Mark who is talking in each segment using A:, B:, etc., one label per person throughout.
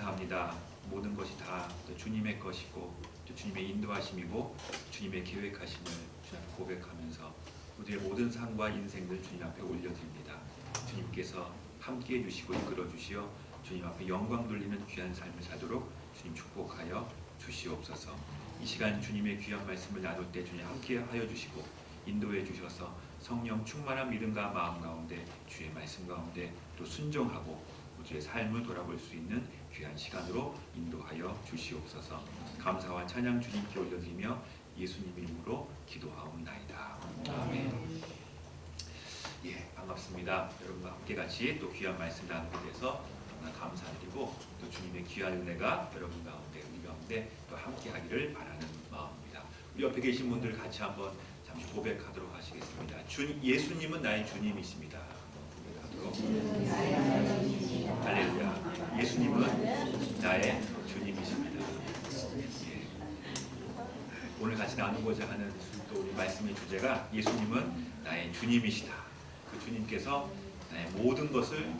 A: 감사합니다. 모든 것이 다 주님의 것이고 또 주님의 인도하심이고 주님의 계획하심을 주님 앞에 고백하면서 우리의 모든 삶과 인생들 주님 앞에 올려드립니다. 주님께서 함께해 주시고 이끌어 주시어 주님 앞에 영광 돌리는 귀한 삶을 살도록 주님 축복하여 주시옵소서. 이 시간 주님의 귀한 말씀을 나눌 때 주님 함께하여 주시고 인도해 주셔서 성령 충만한 믿음과 마음 가운데 주의 말씀 가운데 또 순종하고 우리의 삶을 돌아볼 수 있는 귀한 시간으로 인도하여 주시옵소서. 감사와 찬양 주님께 올려드리며 예수님 이름으로 기도하옵나이다. 아멘. 예, 반갑습니다. 여러분과 함께 같이 또 귀한 말씀 나누게 돼서 너무나 감사드리고 또 주님의 귀한 은혜가 여러분 가운데 우리 가운데 또 함께하기를 바라는 마음입니다. 우리 옆에 계신 분들 같이 한번 잠시 고백하도록 하시겠습니다. 예수님은 나의 주님이십니다. 고백하도록. 할렐루야. 예수님은 나의 주님이십니다. 예. 오늘 같이 나누고자 하는 또 우리 말씀의 주제가 예수님은 나의 주님이시다. 그 주님께서 나의 모든 것을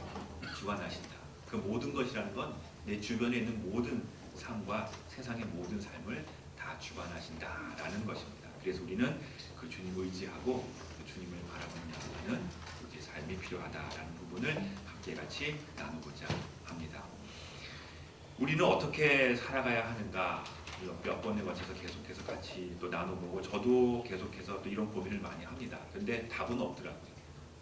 A: 주관하신다. 그 모든 것이라는 건 내 주변에 있는 모든 삶과 세상의 모든 삶을 다 주관하신다라는 것입니다. 그래서 우리는 그 주님을 의지하고 그 주님을 바라보는 우리의 삶이 필요하다라는 부분을 함께 같이 나누고자 합니다. 우리는 어떻게 살아가야 하는가 몇 번에 걸쳐서 계속해서 같이 또 나눠보고 저도 계속해서 또 이런 고민을 많이 합니다. 그런데 답은 없더라고요.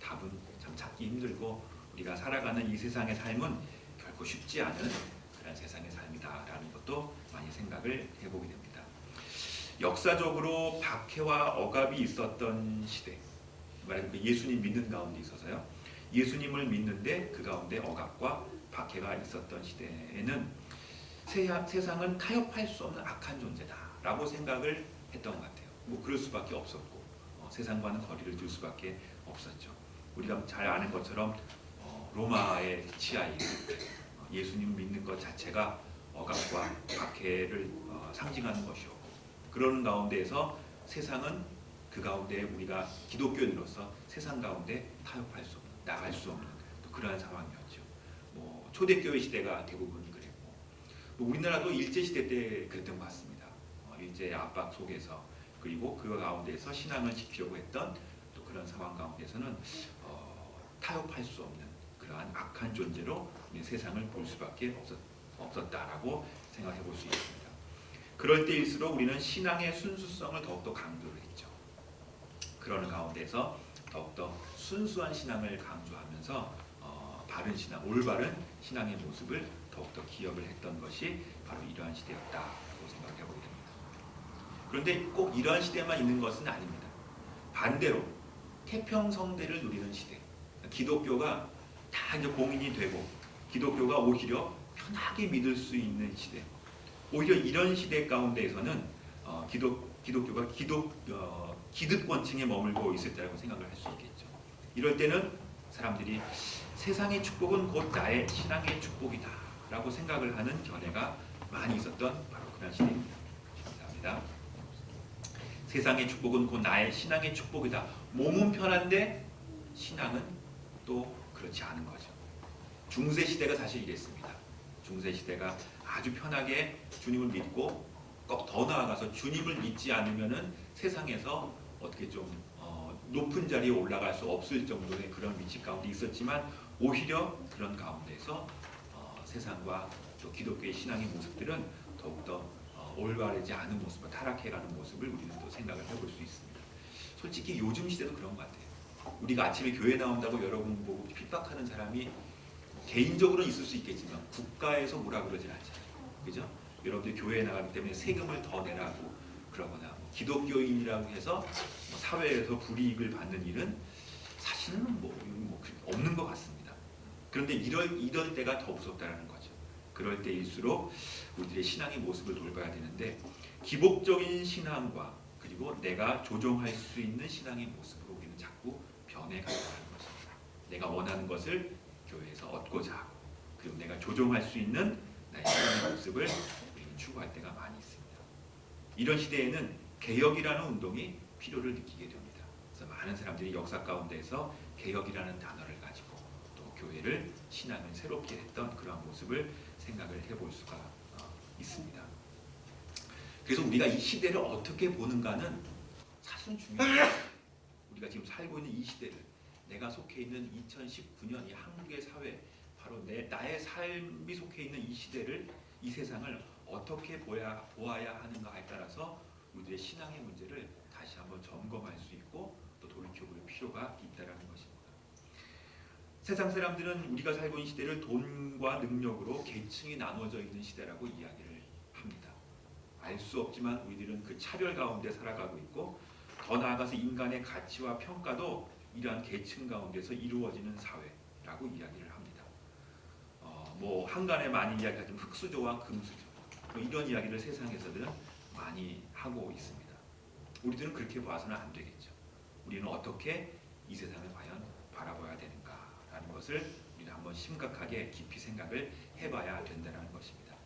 A: 답은 참 찾기 힘들고 우리가 살아가는 이 세상의 삶은 결코 쉽지 않은 그런 세상의 삶이다라는 것도 많이 생각을 해보게 됩니다. 역사적으로 박해와 억압이 있었던 시대, 말하자면 예수님 믿는 가운데 있어서요. 예수님을 믿는데 그 가운데 억압과 박해가 있었던 시대에는 세상은 타협할 수 없는 악한 존재다라고 생각을 했던 것 같아요. 뭐 그럴 수밖에 없었고 세상과는 거리를 둘 수밖에 없었죠. 우리가 잘 아는 것처럼 로마의 치하에 예수님 믿는 것 자체가 억압과 박해를 상징하는 것이었고 그러는 가운데에서 세상은 그 가운데 우리가 기독교인으로서 세상 가운데 타협할 수 없는, 나갈 수 없는 또 그러한 상황이었죠. 뭐 초대교회 시대가 대부분이 그랬고 뭐 우리나라도 일제시대 때 그랬던 것 같습니다. 일제의 압박 속에서 그리고 그 가운데서 신앙을 지키려고 했던 또 그런 상황 가운데서는 타협할 수 없는 그러한 악한 존재로 우리 세상을 볼 수밖에 없었다라고 생각해 볼 수 있습니다. 그럴 때일수록 우리는 신앙의 순수성을 더욱더 강조를 했죠. 그러는 가운데서 더욱더 순수한 신앙을 강조하면서 바른 신앙, 올바른 신앙의 모습을 더욱더 기억을 했던 것이 바로 이러한 시대였다고 생각해 보게 됩니다. 그런데 꼭 이러한 시대만 있는 것은 아닙니다. 반대로 태평성대를 누리는 시대, 기독교가 다 이제 공인이 되고 기독교가 오히려 편하게 믿을 수 있는 시대, 오히려 이런 시대 가운데에서는 기독교가 기득권층에 머물고 있을 때라고 생각을 할 수 있겠죠. 이럴 때는 사람들이 세상의 축복은 곧 나의 신앙의 축복이다 라고 생각을 하는 견해가 많이 있었던 바로 그런 시대입니다. 감사합니다. 세상의 축복은 곧 나의 신앙의 축복이다. 몸은 편한데 신앙은 또 그렇지 않은 거죠. 중세시대가 사실 이랬습니다. 중세시대가 아주 편하게 주님을 믿고 꼭 더 나아가서 주님을 믿지 않으면은 세상에서 어떻게 좀 높은 자리에 올라갈 수 없을 정도의 그런 위치 가운데 있었지만 오히려 그런 가운데서 세상과 또 기독교의 신앙의 모습들은 더욱더 올바르지 않은 모습과 타락해가는 모습을 우리는 또 생각을 해볼 수 있습니다. 솔직히 요즘 시대도 그런 것 같아요. 우리가 아침에 교회 나온다고 여러분 보고 핍박하는 사람이 개인적으로는 있을 수 있겠지만 국가에서 뭐라 그러진 않잖아요. 그죠? 여러분들 교회에 나가기 때문에 세금을 더 내라고 그러거나 기독교인이라고 해서 사회에서 불이익을 받는 일은 사실은 뭐 없는 것 같습니다. 그런데 이럴 때가 더 무섭다는 거죠. 그럴 때일수록 우리들의 신앙의 모습을 돌봐야 되는데 기복적인 신앙과 그리고 내가 조종할 수 있는 신앙의 모습으로 우리는 자꾸 변해간다는 것입니다. 내가 원하는 것을 교회에서 얻고자 하고 그리고 내가 조종할 수 있는 나의 신앙의 모습을 우리는 추구할 때가 많이 있습니다. 이런 시대에는 개혁이라는 운동이 필요를 느끼게 됩니다. 그래서 많은 사람들이 역사 가운데서 개혁이라는 단어를 가지고 또 교회를 신앙을 새롭게 했던 그러한 모습을 생각을 해볼 수가 있습니다. 그래서 우리가 이 시대를 어떻게 보는가는 사실은 중요해요. 우리가 지금 살고 있는 이 시대를, 내가 속해 있는 2019년 이 한국의 사회, 바로 나의 삶이 속해 있는 이 시대를, 이 세상을 어떻게 보아야 하는가에 따라서 우리의 신앙의 문제를 다시 한번 점검할 수 있고 또 돌이켜볼 필요가 있다는 것입니다. 세상 사람들은 우리가 살고 있는 시대를 돈과 능력으로 계층이 나눠져 있는 시대라고 이야기를 합니다. 알 수 없지만 우리들은 그 차별 가운데 살아가고 있고, 더 나아가서 인간의 가치와 평가도 이러한 계층 가운데서 이루어지는 사회라고 이야기를 합니다. 뭐 한간에 많이 이야기하지만 흙수저와 금수저, 뭐 이런 이야기를 세상에서는 많이 하고 있습니다. 우리들은 그렇게 봐서는 안 되겠죠. 우리는 어떻게 이 세상을 과연 바라봐야 되는가라는 것을 우리는 한번 심각하게 깊이 생각을 해봐야 된다는 것입니다.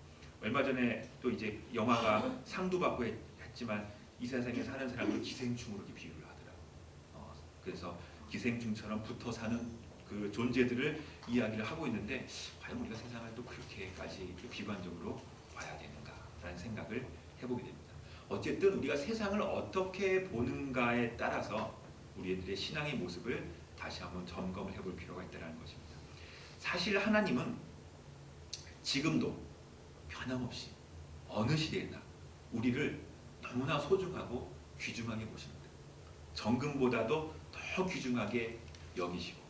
A: 얼마 전에 또 이제 영화가 상도 받고 했지만 이 세상에 사는 사람을 기생충으로 비유를 하더라고요. 그래서 기생충처럼 붙어 사는 그 존재들을 이야기를 하고 있는데, 과연 우리가 세상을 또 그렇게까지 비관적으로 봐야 되는가라는 생각을 해보게 됩니다. 어쨌든 우리가 세상을 어떻게 보는가에 따라서 우리들의 신앙의 모습을 다시 한번 점검을 해볼 필요가 있다는 것입니다. 사실 하나님은 지금도 변함없이 어느 시대나 우리를 너무나 소중하고 귀중하게 보십니다. 정금보다도 더 귀중하게 여기시고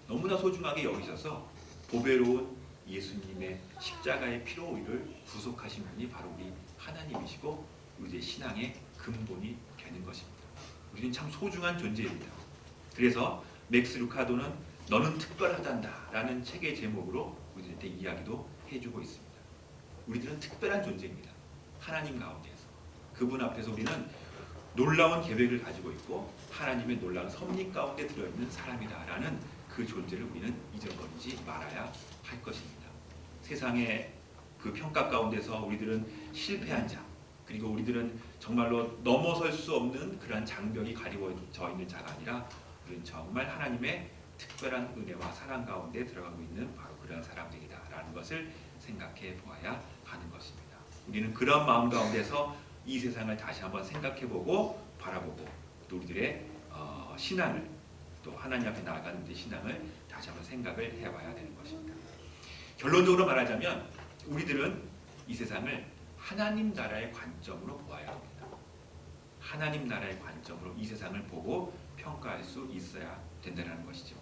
A: 너무나 소중하게 여기셔서 보배로운 예수님의 십자가의 피로 우리를 구속하신 분이 바로 우리 하나님이시고 우리의 신앙의 근본이 되는 것입니다. 우리는 참 소중한 존재입니다. 그래서 맥스 루카도는 너는 특별하단다 라는 책의 제목으로 우리들한테 이야기도 해주고 있습니다. 우리들은 특별한 존재입니다. 하나님 가운데서 그분 앞에서 우리는 놀라운 계획을 가지고 있고 하나님의 놀라운 섭리 가운데 들어있는 사람이다라는 그 존재를 우리는 잊어버리지 말아야 할 것입니다. 세상의 그 평가 가운데서 우리들은 실패한 자, 그리고 우리들은 정말로 넘어설 수 없는 그러한 장벽이 가리워져 있는 자가 아니라 우리는 정말 하나님의 특별한 은혜와 사랑 가운데 들어가고 있는 바로 그러한 사람들이다라는 것을 생각해 보아야 하는 것입니다. 우리는 그런 마음 가운데서 이 세상을 다시 한번 생각해보고 바라보고 또 우리들의 신앙을, 또 하나님 앞에 나아가는 우리의 신앙을 다시 한번 생각을 해봐야 되는 것입니다. 결론적으로 말하자면 우리들은 이 세상을 하나님 나라의 관점으로 보아야 합니다. 하나님 나라의 관점으로 이 세상을 보고 평가할 수 있어야 된다는 것이죠.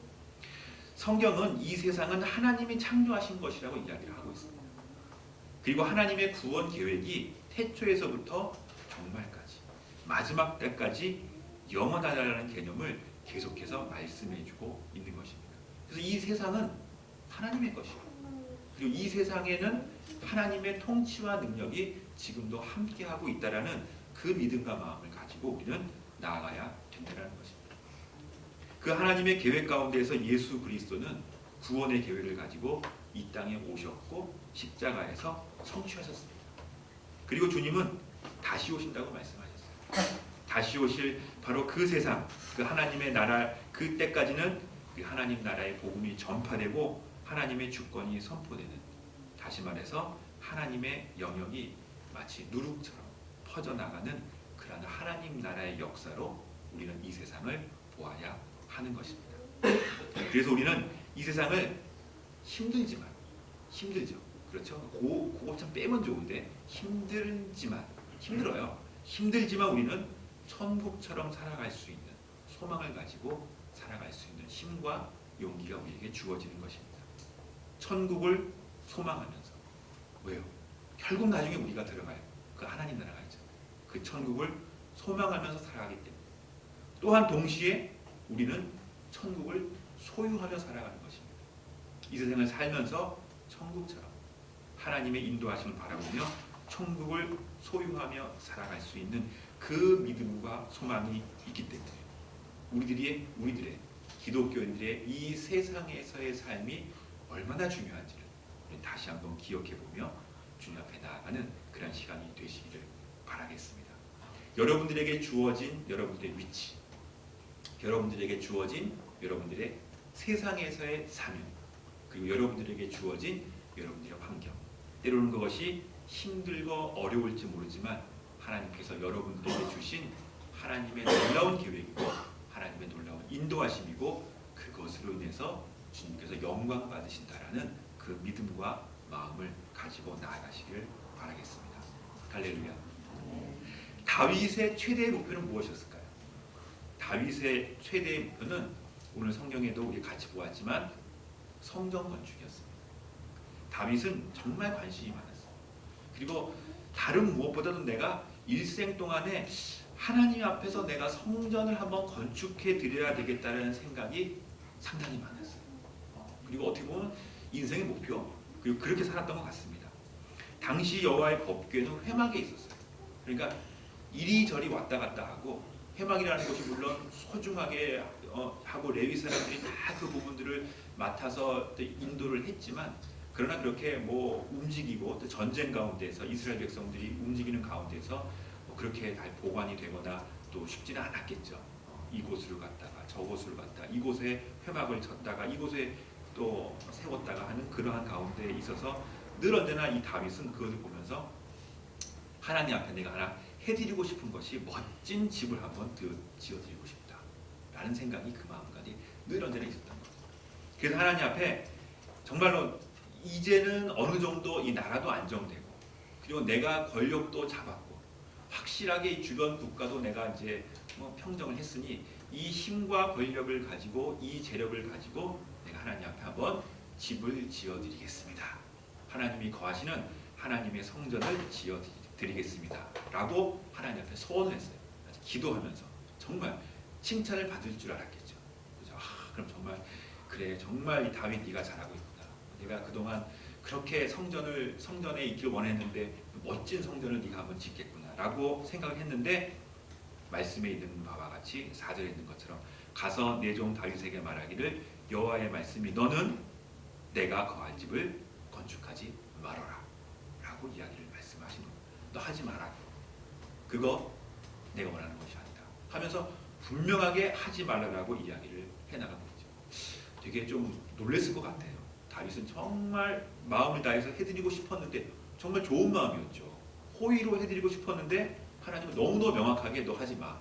A: 성경은 이 세상은 하나님이 창조하신 것이라고 이야기를 하고 있습니다. 그리고 하나님의 구원 계획이 태초에서부터 종말까지, 마지막 때까지 영원하다라는 개념을 계속해서 말씀해주고 있는 것입니다. 그래서 이 세상은 하나님의 것이고, 그리고 이 세상에는 하나님의 통치와 능력이 지금도 함께하고 있다라는 그 믿음과 마음을 가지고 우리는 나아가야 된다는 것입니다. 그 하나님의 계획 가운데서 예수 그리스도는 구원의 계획을 가지고 이 땅에 오셨고 십자가에서 성취하셨습니다. 그리고 주님은 다시 오신다고 말씀하셨어요. 다시 오실 바로 그 세상, 그 하나님의 나라, 그때까지는 그 하나님 나라의 복음이 전파되고 하나님의 주권이 선포되는, 다시 말해서 하나님의 영역이 마치 누룩처럼 퍼져나가는 그러한 하나님 나라의 역사로 우리는 이 세상을 보아야 하는 것입니다. 그래서 우리는 이 세상을 힘들지만, 힘들죠. 그렇죠? 그거 참 빼면 좋은데 힘들어요. 힘들지만 우리는 천국처럼 살아갈 수 있는 소망을 가지고 살아갈 수 있는 힘과 용기가 우리에게 주어지는 것입니다. 천국을 소망하면서, 왜요? 결국 나중에 우리가 들어가요. 그 하나님 나라가 있죠. 그 천국을 소망하면서 살아가기 때문에 또한 동시에 우리는 천국을 소유하며 살아가는 것입니다. 이 세상을 살면서 천국처럼 하나님의 인도하심을 바라보며 천국을 소유하며 살아갈 수 있는 그 믿음과 소망이 있기 때문에 우리들의 기독교인들의 이 세상에서의 삶이 얼마나 중요한지를 다시 한번 기억해보며 주님 앞에 나아가는 그런 시간이 되시기를 바라겠습니다. 여러분들에게 주어진 여러분들의 위치, 여러분들에게 주어진 여러분들의 세상에서의 사명, 그리고 여러분들에게 주어진 여러분들의 환경, 때로는 그것이 힘들고 어려울지 모르지만 하나님께서 여러분들에게 주신 하나님의 놀라운 계획이고 하나님의 놀라운 인도하심이고 그것으로 인해서 주님께서 영광 받으신다라는 그 믿음과 마음을 가지고 나아가시길 바라겠습니다. 할렐루야. 다윗의 최대의 목표는 무엇이었을까요? 다윗의 최대의 목표는 오늘 성경에도 우리 같이 보았지만 성전 건축이었습니다. 다윗은 정말 관심이 많았어요. 그리고 다른 무엇보다도 내가 일생 동안에 하나님 앞에서 내가 성전을 한번 건축해 드려야 되겠다는 생각이 상당히 많았어요. 그리고 어떻게 보면 인생의 목표, 그리고 그렇게 살았던 것 같습니다. 당시 여호와의 법궤는 회막에 있었어요. 그러니까 이리저리 왔다 갔다 하고, 회막이라는 것이 물론 소중하게 하고 레위 사람들이 다 그 부분들을 맡아서 인도를 했지만, 그러나 그렇게 뭐 움직이고 또 전쟁 가운데서 이스라엘 백성들이 움직이는 가운데서 그렇게 다 보관이 되거나 또 쉽지는 않았겠죠. 이곳으로 갔다가 저곳으로 갔다가 이곳에 회막을 쳤다가 이곳에 또 세웠다가 하는 그러한 가운데에 있어서 늘 언제나 이 다윗은 그것을 보면서 하나님 앞에 내가 하나 해드리고 싶은 것이 멋진 집을 한번 지어드리고 싶다 라는 생각이 그 마음까지 늘 언제나 있었던 거죠. 그래서 하나님 앞에 정말로 이제는 어느 정도 이 나라도 안정되고, 그리고 내가 권력도 잡았고, 확실하게 이 주변 국가도 내가 이제 평정을 했으니 이 힘과 권력을 가지고 이 재력을 가지고 내가 하나님 앞에 한번 집을 지어드리겠습니다. 하나님이 거하시는 하나님의 성전을 지어드리겠습니다 라고 하나님 앞에 소원을 했어요. 기도하면서 정말 칭찬을 받을 줄 알았겠죠. 그죠? 그럼 정말 그래, 정말 이 다윗 네가 잘하고 있구나. 내가 그동안 그렇게 성전에 있길 원했는데 멋진 성전을 네가 한번 짓겠구나 라고 생각을 했는데, 말씀에 있는 바와 같이 4절에 있는 것처럼 가서 내 종 다윗에게 말하기를 여호와의 말씀이 너는 내가 거할 집을 건축하지 말아라 라고 이야기를 말씀하시는 거예요. 너 하지 마라. 그거 내가 원하는 것이 아니다 하면서 분명하게 하지 말라라고 이야기를 해나가고 있죠. 되게 좀 놀랬을 것 같아요. 다윗은 정말 마음을 다해서 해드리고 싶었는데, 정말 좋은 마음이었죠. 호의로 해드리고 싶었는데 하나님은 너무도 명확하게 너 하지 마.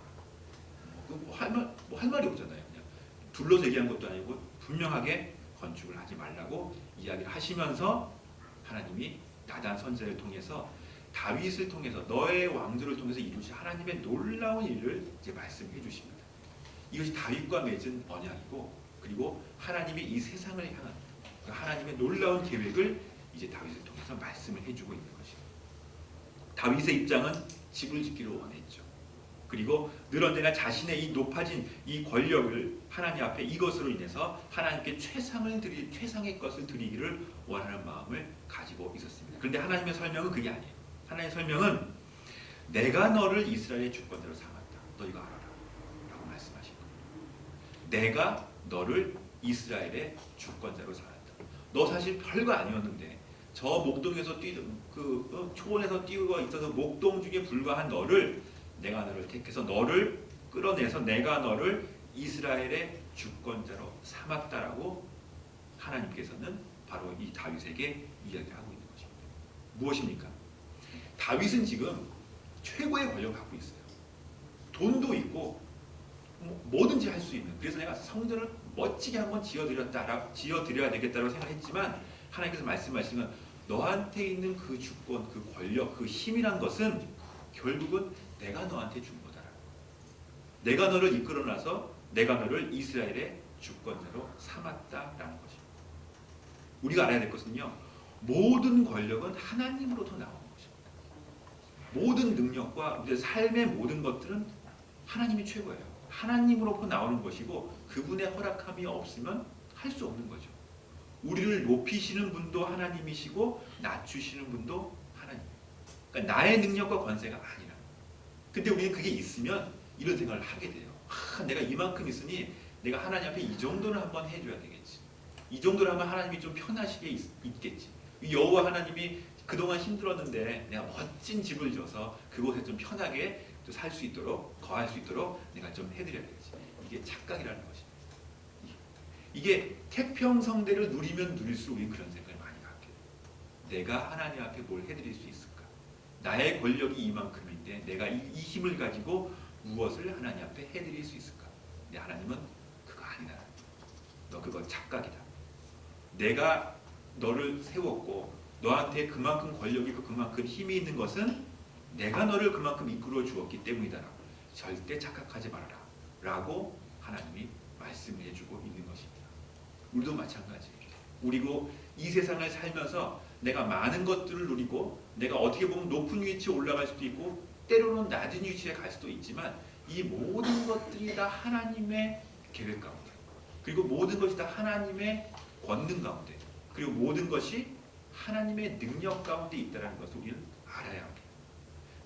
A: 할 말이 없잖아요. 그냥 둘러서 얘기한 것도 아니고 분명하게 건축을 하지 말라고 이야기를 하시면서 하나님이 나단 선지자를 통해서 다윗을 통해서 너의 왕조를 통해서 이루신 하나님의 놀라운 일을 이제 말씀해 주십니다. 이것이 다윗과 맺은 언약이고, 그리고 하나님이 이 세상을 향한 하나님의 놀라운 계획을 이제 다윗을 통해서 말씀을 해주고 있는 것이죠. 다윗의 입장은 집을 짓기를 원했죠. 그리고 늘 언제나 자신의 이 높아진 이 권력을 하나님 앞에 이것으로 인해서 하나님께 최상의 것을 드리기를 원하는 마음을 가지고 있었습니다. 그런데 하나님의 설명은 그게 아니에요. 하나님의 설명은 내가 너를 이스라엘의 주권자로 삼았다. 너 이거 알아라 라고 말씀하신 거예요. 내가 너를 이스라엘의 주권자로 삼았다. 너 사실 별거 아니었는데 저 목동에서 초원에서 뛰고 있어서 목동 중에 불과한 너를, 내가 너를 택해서 너를 끌어내서 내가 너를 이스라엘의 주권자로 삼았다라고 하나님께서는 바로 이 다윗에게 이야기하고 있는 것입니다. 무엇입니까? 다윗은 지금 최고의 권력을 갖고 있어요. 돈도 있고 뭐든지 할 수 있는. 그래서 내가 성전을 멋지게 한번 지어드려야 되겠다고 생각했지만, 하나님께서 말씀하시면 너한테 있는 그 주권, 그 권력, 그 힘이란 것은 결국은 내가 너한테 준 거다. 내가 너를 이끌어놔서 내가 너를 이스라엘의 주권자로 삼았다라는 것입니다. 우리가 알아야 될 것은요, 모든 권력은 하나님으로부터 나오는 것입니다. 모든 능력과 우리의 삶의 모든 것들은 하나님이 최고예요. 하나님으로부터 나오는 것이고, 그분의 허락함이 없으면 할 수 없는 거죠. 우리를 높이시는 분도 하나님이시고 낮추시는 분도 하나님. 그러니까 나의 능력과 권세가 아니라. 근데 우리는 그게 있으면 이런 생각을 하게 돼요. 내가 이만큼 있으니 내가 하나님 앞에 이 정도는 한번 해줘야 되겠지. 이 정도를 하면 하나님이 좀 편하시게 있겠지. 여호와 하나님이 그동안 힘들었는데 내가 멋진 집을 줘서 그곳에 좀 편하게 살 수 있도록, 거할 수 있도록 내가 좀 해드려야 되겠지. 이게 착각이라는 것입니다. 이게 태평성대를 누리면 누릴수록 우리는 그런 생각을 많이 갖게 돼요. 내가 하나님 앞에 뭘 해드릴 수 있을까? 나의 권력이 이만큼인데 내가 이 힘을 가지고 무엇을 하나님 앞에 해드릴 수 있을까? 근데 하나님은 그거 아니다. 너 그거 착각이다. 내가 너를 세웠고 너한테 그만큼 권력이 있고 그만큼 힘이 있는 것은 내가 너를 그만큼 이끌어 주었기 때문이다. 절대 착각하지 말아라. 라고 하나님이 말씀을 해주고 있는 것입니다. 우리도 마찬가지예요. 우리고 이 세상을 살면서 내가 많은 것들을 누리고 내가 어떻게 보면 높은 위치에 올라갈 수도 있고 때로는 낮은 위치에 갈 수도 있지만 이 모든 것들이 다 하나님의 계획 가운데 그리고 모든 것이 다 하나님의 권능 가운데 그리고 모든 것이 하나님의 능력 가운데 있다는 것을 우리는 알아야 합니다.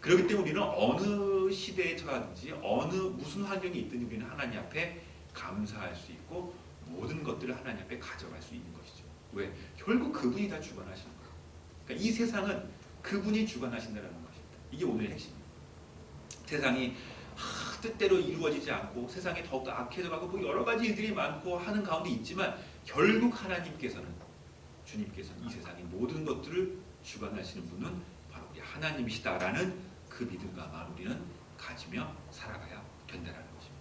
A: 그렇기 때문에 우리는 어느 시대에 처하든지 어느 무슨 환경이 있든지 우리는 하나님 앞에 감사할 수 있고 모든 것들을 하나님 앞에 가져갈 수 있는 것이죠. 왜? 결국 그분이 다 주관하시는 거예요. 그러니까 이 세상은 그분이 주관하신다는 것입니다. 이게 오늘의 핵심입니다. 세상이 뜻대로 이루어지지 않고 세상이 더욱더 악해져가고 뭐 여러 가지 일들이 많고 하는 가운데 있지만 결국 하나님께서는 주님께서는 이 세상의 모든 것들을 주관하시는 분은 바로 우리 하나님이시다라는 그 믿음과 우리는 가지며 살아가야 된다는 것입니다.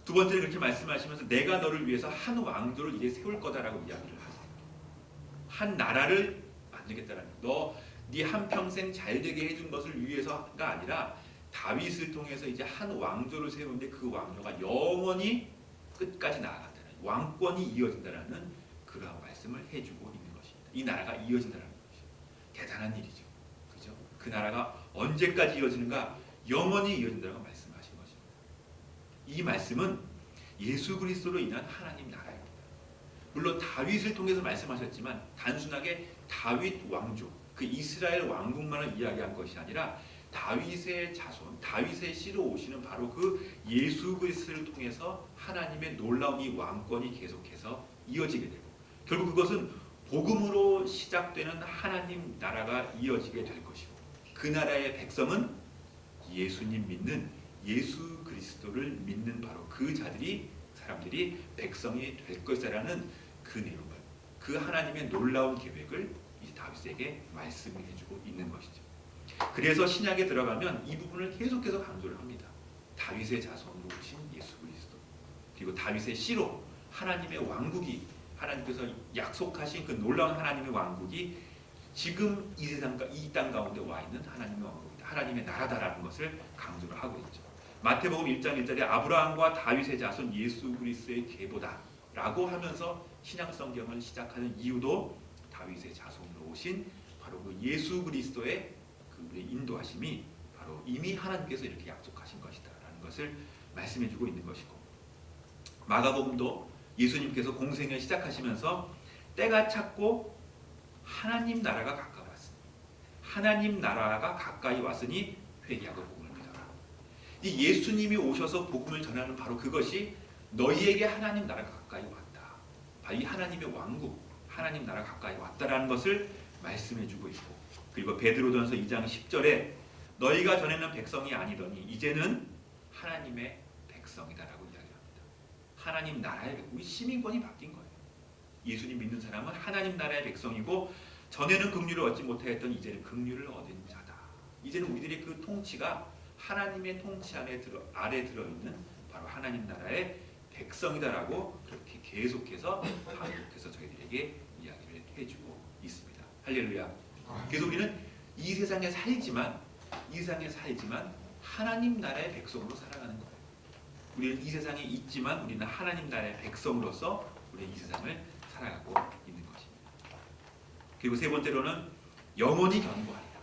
A: 두 번째는 그렇게 말씀하시면서 내가 너를 위해서 한 왕조를 이제 세울 거다라고 이야기를 하세요. 한 나라를 만들겠다라는 너 네 한평생 잘되게 해준 것을 위해서가 아니라 다윗을 통해서 이제 한 왕조를 세우는데 그 왕조가 영원히 끝까지 나아간다는 왕권이 이어진다라는 그러한 말씀을 해주고 있는 것입니다. 이 나라가 이어진다는 것이죠. 대단한 일이죠. 그죠? 그 나라가 언제까지 이어지는가? 영원히 이어진다고 말씀하신 것입니다. 이 말씀은 예수 그리스도로 인한 하나님 나라입니다. 물론 다윗을 통해서 말씀하셨지만 단순하게 다윗 왕조, 그 이스라엘 왕국만을 이야기한 것이 아니라 다윗의 자손, 다윗의 씨로 오시는 바로 그 예수 그리스도를 통해서 하나님의 놀라운 이 왕권이 계속해서 이어지게 되고 결국 그것은 복음으로 시작되는 하나님 나라가 이어지게 될 것이고 그 나라의 백성은 예수님 믿는 예수 그리스도를 믿는 바로 그 사람들이 백성이 될 것이라는 그 내용을 그 하나님의 놀라운 계획을 이 다윗에게 말씀을 해주고 있는 것이죠. 그래서 신약에 들어가면 이 부분을 계속해서 강조를 합니다. 다윗의 자손으로 오신 예수 그리스도 그리고 다윗의 씨로 하나님의 왕국이 하나님께서 약속하신 그 놀라운 하나님의 왕국이 지금 이 세상과 이 땅 가운데 와 있는 하나님의 왕국이다. 하나님의 나라다라는 것을 강조를 하고 있죠. 마태복음 1장 1절에 아브라함과 다윗의 자손 예수 그리스도의 계보다 라고 하면서 신약 성경을 시작하는 이유도 다윗의 자손으로 오신 바로 그 예수 그리스도의 그 인도하심이 바로 이미 하나님께서 이렇게 약속하신 것이다 라는 것을 말씀해주고 있는 것이고 마가복음도 예수님께서 공생을 시작하시면서 때가 찼고 하나님 나라가 가까이 왔으니 하나님 나라가 가까이 왔으니 회개하고 복음을 믿어라. 이 예수님이 오셔서 복음을 전하는 바로 그것이 너희에게 하나님 나라가 가까이 왔다. 바로 이 하나님의 왕국, 하나님 나라가 가까이 왔다라는 것을 말씀해주고 있고 그리고 베드로전서 2장 10절에 너희가 전에는 백성이 아니더니 이제는 하나님의 백성이다라고 이야기합니다. 하나님 나라의 백성, 우리 시민권이 바뀐 거예요. 예수님 믿는 사람은 하나님 나라의 백성이고 전에는 긍휼을 얻지 못하였던 이제는 긍휼을 얻은 자다. 이제는 우리들의 그 통치가 하나님의 통치 아래 들어있는 바로 하나님 나라의 백성이다라고 그렇게 계속해서 반복해서 저희들에게 이야기를 해주고 있습니다. 할렐루야. 그래서 우리는 이 세상에 살지만 하나님 나라의 백성으로 살아가는 거예요. 우리는 이 세상에 있지만 우리는 하나님 나라의 백성으로서 우리는 이 세상을 살아가고 있는 것입니다. 그리고 세 번째로는 영원히 견고하리라.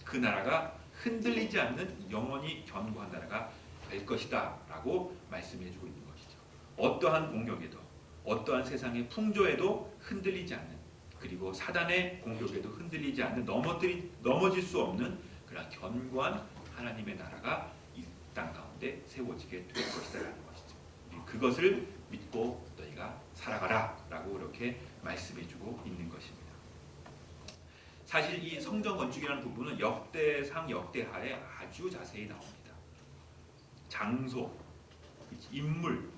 A: 그 나라가 흔들리지 않는 영원히 견고한 나라가 될 것이다 라고 말씀해주고 있는 것이죠. 어떠한 공격에도 어떠한 세상의 풍조에도 흔들리지 않는 그리고 사단의 공격에도 흔들리지 않는 넘어질 수 없는 그런 견고한 하나님의 나라가 이 땅 가운데 세워지게 될 것이다라는 것이죠. 그것을 믿고 너희가 살아가라 라고 이렇게 말씀해주고 있는 것입니다. 사실 이 성전 건축이라는 부분은 역대상 역대하에 아주 자세히 나옵니다. 장소, 인물,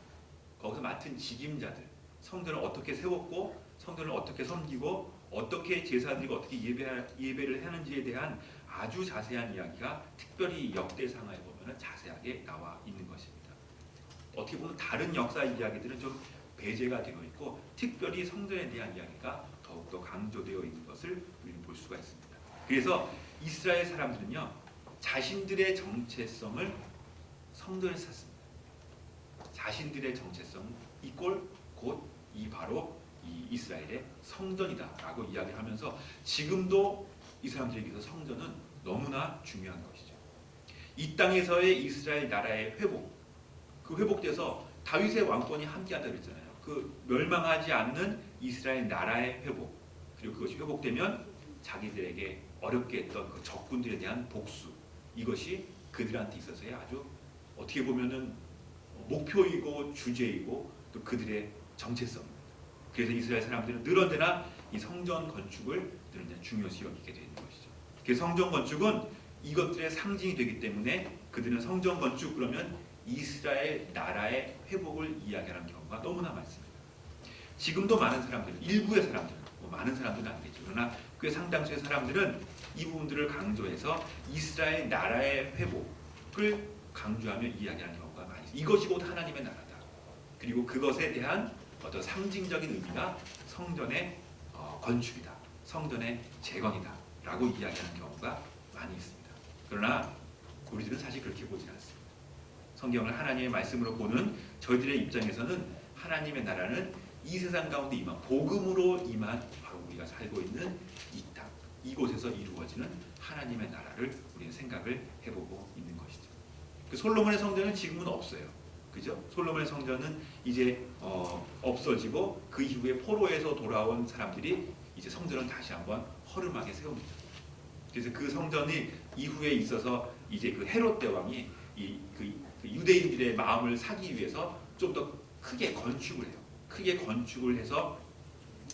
A: 거기서 맡은 직임자들, 성전을 어떻게 세웠고 성전을 어떻게 섬기고 어떻게 제사드리고 어떻게 예배를 하는지에 대한 아주 자세한 이야기가 특별히 역대상하에 보면 자세하게 나와 있는 것입니다. 어떻게 보면 다른 역사 이야기들은 좀 배제가 되어 있고 특별히 성전에 대한 이야기가 더욱더 강조되어 있는 것을 우리는 볼 수가 있습니다. 그래서 이스라엘 사람들은요, 자신들의 정체성을 성전에 샀습니다. 자신들의 정체성 이꼴 곧 이 바로 이 이스라엘의 성전이다라고 이야기를 하면서 지금도 이 사람들에게서 성전은 너무나 중요한 것이죠. 이 땅에서의 이스라엘 나라의 회복, 그 회복돼서 다윗의 왕권이 함께한다 그랬잖아요. 그 멸망하지 않는 이스라엘 나라의 회복, 그리고 그것이 회복되면 자기들에게 어렵게 했던 그 적군들에 대한 복수, 이것이 그들한테 있어서의 아주 어떻게 보면은 목표이고 주제이고 또 그들의 정체성입니다. 그래서 이스라엘 사람들은 늘 언제나 이 성전 건축을 늘 언제나 중요시 여기게 되는 것이죠. 그래서 성전 건축은 이것들의 상징이 되기 때문에 그들은 성전 건축 그러면 이스라엘 나라의 회복을 이야기하는 경우가 너무나 많습니다. 지금도 많은 사람들, 일부의 사람들, 많은 사람들은 아니겠죠. 그러나 꽤 상당수의 사람들은 이 부분들을 강조해서 이스라엘 나라의 회복을 강조하며 이야기하는 경우가 많이 있습니다. 이것이 곧 하나님의 나라다. 그리고 그것에 대한 어떤 상징적인 의미가 성전의 건축이다, 성전의 재건이다 라고 이야기하는 경우가 많이 있습니다. 그러나 우리들은 사실 그렇게 보지 않습니다. 성경을 하나님의 말씀으로 보는 저희들의 입장에서는 하나님의 나라는 이 세상 가운데 임한 복음으로 임한 바로 우리가 살고 있는 이 땅, 이곳에서 이루어지는 하나님의 나라를 우리는 생각을 해보고 있는 것이죠. 그 솔로몬의 성전은 지금은 없어요. 그죠? 솔로몬의 성전은 이제 없어지고 그 이후에 포로에서 돌아온 사람들이 이제 성전을 다시 한번 허름하게 세웁니다. 그래서 그 성전이 이후에 있어서 이제 그 헤롯 대왕이 그 유대인들의 마음을 사기 위해서 좀 더 크게 건축을 해요. 크게 건축을 해서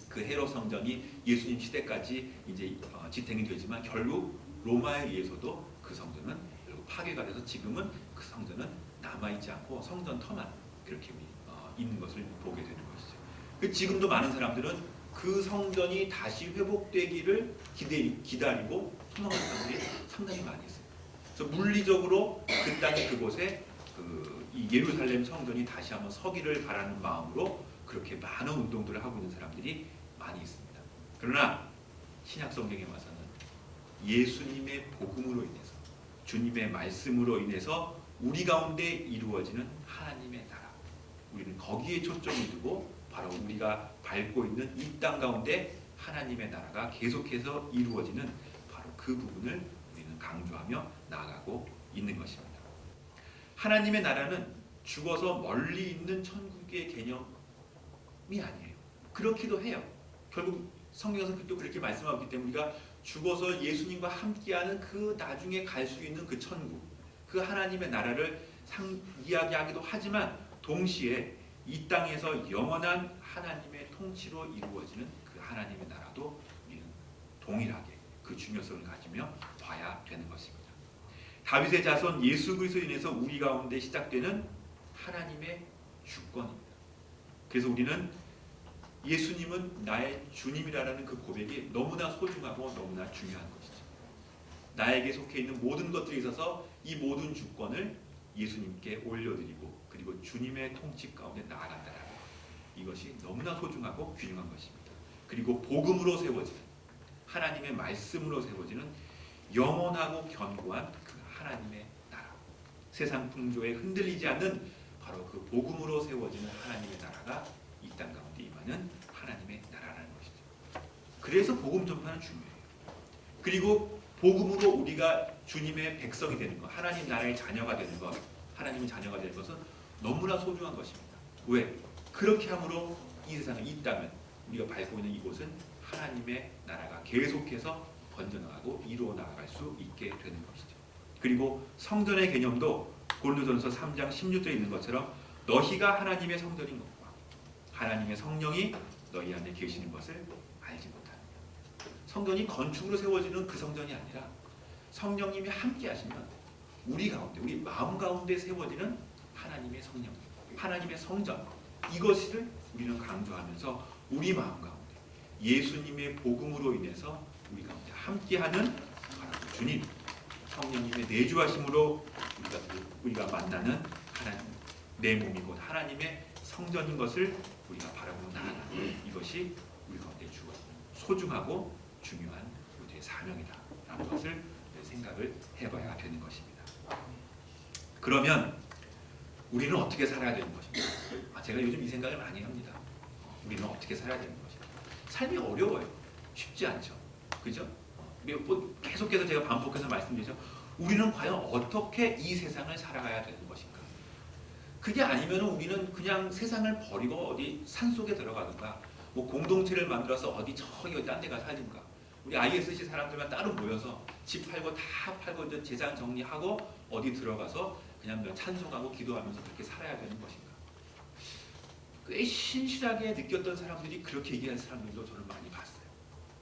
A: 그 헤롯 성전이 예수님 시대까지 이제 지탱이 되지만 결국 로마에 의해서도 그 성전은 결국 파괴가 돼서 지금은 그 성전은 남아있지 않고 성전 터만 그렇게 있는 것을 보게 되는 것이죠. 지금도 많은 사람들은 그 성전이 다시 회복되기를 기다리고 소망하는 사람들이 상당히 많이 있어요. 그래서 물리적으로 그 땅의 그곳에 이 예루살렘 성전이 다시 한번 서기를 바라는 마음으로 그렇게 많은 운동들을 하고 있는 사람들이 많이 있습니다. 그러나 신약 성경에 와서는 예수님의 복음으로 인해서 주님의 말씀으로 인해서 우리 가운데 이루어지는 하나님의 나라, 우리는 거기에 초점을 두고 바로 우리가 밟고 있는 이 땅 가운데 하나님의 나라가 계속해서 이루어지는 바로 그 부분을 우리는 강조하며 나아가고 있는 것입니다. 하나님의 나라는 죽어서 멀리 있는 천국의 개념이 아니에요. 그렇기도 해요. 결국 성경에서 또 그렇게 말씀하기 때문에 우리가 죽어서 예수님과 함께하는 그 나중에 갈 수 있는 그 천국, 그 하나님의 나라를 이야기하기도 하지만 동시에 이 땅에서 영원한 하나님의 통치로 이루어지는 그 하나님의 나라도 우리는 동일하게 그 중요성을 가지며 봐야 되는 것입니다. 다윗의 자손 예수 그리스도로 인해서 우리 가운데 시작되는 하나님의 주권입니다. 그래서 우리는 예수님은 나의 주님이라는 그 고백이 너무나 소중하고 너무나 중요한 것이죠. 나에게 속해 있는 모든 것들에 있어서 이 모든 주권을 예수님께 올려드리고 그리고 주님의 통치 가운데 나아간다는 것, 이것이 너무나 소중하고 귀중한 것입니다. 그리고 복음으로 세워지는, 하나님의 말씀으로 세워지는 영원하고 견고한 그 하나님의 나라, 세상 풍조에 흔들리지 않는 바로 그 복음으로 세워지는 하나님의 나라가 이 땅 가운데 임하는 하나님의 나라라는 것이죠. 그래서 복음 전파는 중요해요. 그리고 복음으로 우리가 주님의 백성이 되는 것, 하나님 나라의 자녀가 되는 것, 하나님의 자녀가 되는 것은 너무나 소중한 것입니다. 왜? 그렇게 함으로 이 세상을, 이 땅을, 우리가 밟고 있는 이곳은 하나님의 나라가 계속해서 번져나가고 이루어 나아갈 수 있게 되는 것이죠. 그리고 성전의 개념도 고린도전서 3장 16절에 있는 것처럼 너희가 하나님의 성전인 것과 하나님의 성령이 너희 안에 계시는 것을 알지 못하느냐. 성전이 건축으로 세워지는 그 성전이 아니라 성령님이 함께 하시면 우리 가운데, 우리 마음 가운데 세워지는 하나님의 성령, 하나님의 성전, 이것을 우리는 강조하면서 우리 마음 가운데 예수님의 복음으로 인해서 우리가 함께하는 바로 주님, 성령님의 내주하심으로 우리가 만나는 하나님, 내 몸이 곧 하나님의 성전인 것을 우리가 바라보고 나아가는 이것이 우리 가운데 주어진 소중하고 중요한 우리의 사명이다라는 것을 생각을 해봐야 되는 것입니다. 그러면 우리는 어떻게 살아야 되는 것인가? 제가 요즘 이 생각을 많이 합니다. 우리는 어떻게 살아야 되는 것인가? 삶이 어려워요. 쉽지 않죠. 그죠? 계속해서 제가 반복해서 말씀드리죠. 우리는 과연 어떻게 이 세상을 살아가야 되는 것인가? 그게 아니면 우리는 그냥 세상을 버리고 어디 산속에 들어가든가 뭐 공동체를 만들어서 어디 저기 딴 데 가서 살든가 우리 ISC 사람들만 따로 모여서 집 팔고 다 팔고 이제 재산 정리하고 어디 들어가서 그냥 찬송하고 기도하면서 그렇게 살아야 되는 것인가? 꽤 신실하게 느꼈던 사람들이 그렇게 얘기하는 사람들도 저는 많이 봤어요.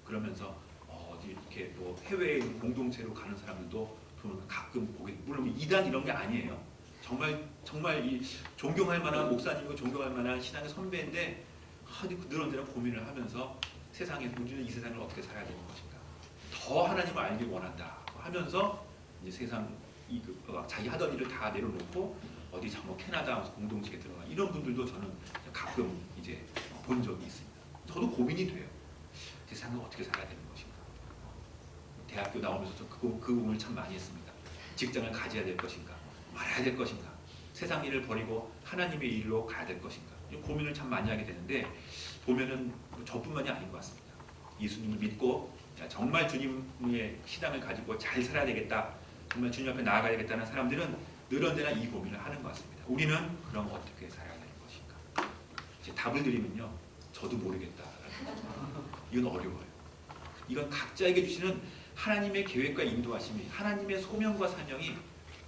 A: 그러면서 어디 이렇게 뭐 해외에 있는 공동체로 가는 사람들도 저는 가끔 보게, 물론 이단 이런 게 아니에요. 정말 이 존경할 만한 목사님이고 존경할 만한 신앙의 선배인데 늘어지는 고민을 하면서 세상에서 우리는 이 세상을 어떻게 살아야 되는 것인가? 더 하나님을 알길 원한다 하면서 이제 세상 자기 하던 일을 다 내려놓고 어디 뭐 캐나다 공동체에 들어가 이런 분들도 저는 가끔 이제 본 적이 있습니다. 저도 고민이 돼요. 세상을 어떻게 살아야 되는 것인가? 대학교 나오면서 그 고민을 참 많이 했습니다. 직장을 가져야 될 것인가? 말아야 될 것인가? 세상 일을 버리고 하나님의 일로 가야 될 것인가? 고민을 참 많이 하게 되는데 보면은 저뿐만이 아닌 것 같습니다. 예수님을 믿고 정말 주님의 신앙을 가지고 잘 살아야 되겠다, 정말 주님 앞에 나아가야 되겠다는 사람들은 늘 언제나 이 고민을 하는 것 같습니다. 우리는 그럼 어떻게 살아야 되는 것인가? 이제 답을 드리면요, 저도 모르겠다. 이건 어려워요. 이건 각자에게 주시는 하나님의 계획과 인도하심이, 하나님의 소명과 사명이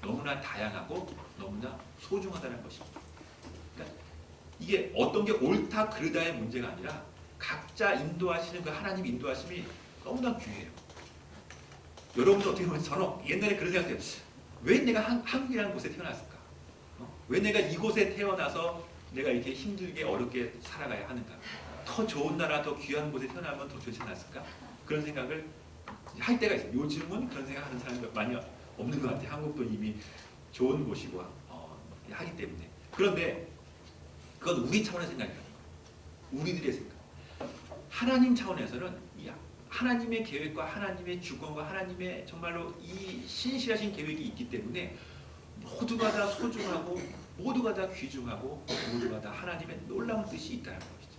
A: 너무나 다양하고 너무나 소중하다는 것입니다. 그러니까 이게 어떤 게 옳다 그르다의 문제가 아니라 각자 인도하시는 그 하나님 인도하심이 너무나 귀해요. 여러분들 어떻게 보면 저는 옛날에 그런 생각해요. 왜 내가 한국이라는 곳에 태어났을까? 왜 내가 이곳에 태어나서 내가 이렇게 힘들게 어렵게 살아가야 하는가? 더 좋은 나라, 더 귀한 곳에 태어나면 더 좋지 않았을까? 그런 생각을 할 때가 있어요. 요즘은 그런 생각하는 사람이 많이 없는 것 같아요. 한국도 이미 좋은 곳이고 하기 때문에. 그런데 그건 우리 차원의 생각이에요. 우리들의 생각. 하나님 차원에서는 하나님의 계획과 하나님의 주권과 하나님의 정말로 이 신실하신 계획이 있기 때문에 모두가 다 소중하고 모두가 다 귀중하고 모두가 다 하나님의 놀라운 뜻이 있다는 것이죠.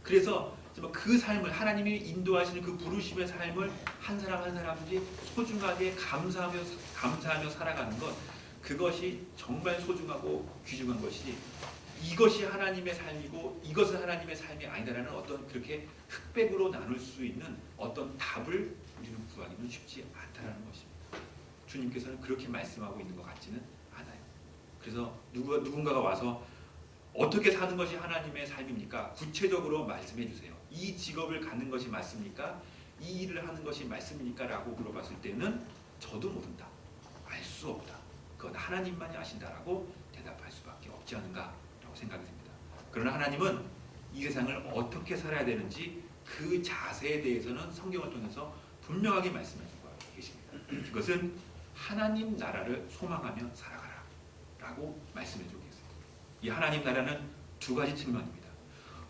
A: 그래서 그 삶을 하나님이 인도하시는 그 부르심의 삶을 한 사람 한 사람들이 소중하게 감사하며 살아가는 것, 그것이 정말 소중하고 귀중한 것이, 이것이 하나님의 삶이고 이것은 하나님의 삶이 아니다라는 어떤 그렇게 흑백으로 나눌 수 있는 어떤 답을 우리는 구하기는 쉽지 않다는 것입니다. 주님께서는 그렇게 말씀하고 있는 것 같지는 않아요. 그래서 누군가가 와서 어떻게 사는 것이 하나님의 삶입니까? 구체적으로 말씀해 주세요. 이 직업을 갖는 것이 맞습니까? 이 일을 하는 것이 맞습니까? 라고 물어봤을 때는 저도 모른다, 알 수 없다, 그건 하나님만이 아신다라고 대답할 수밖에 없지 않은가 라고 생각이 듭니다. 그러나 하나님은 이 세상을 어떻게 살아야 되는지 그 자세에 대해서는 성경을 통해서 분명하게 말씀해 주고 계십니다. 그것은 하나님 나라를 소망하며 살아가라 라고 말씀해 주고 계세요. 이 하나님 나라는 두 가지 측면입니다.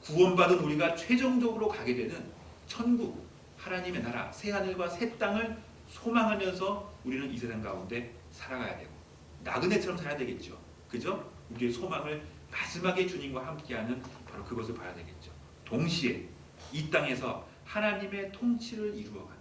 A: 구원받은 우리가 최종적으로 가게 되는 천국, 하나님의 나라, 새하늘과 새 땅을 소망하면서 우리는 이 세상 가운데 살아가야 되고 나그네처럼 살아야 되겠죠. 그죠? 우리의 소망을 마지막에 주님과 함께하는 바로 그것을 봐야 되겠죠. 동시에 이 땅에서 하나님의 통치를 이루어가는,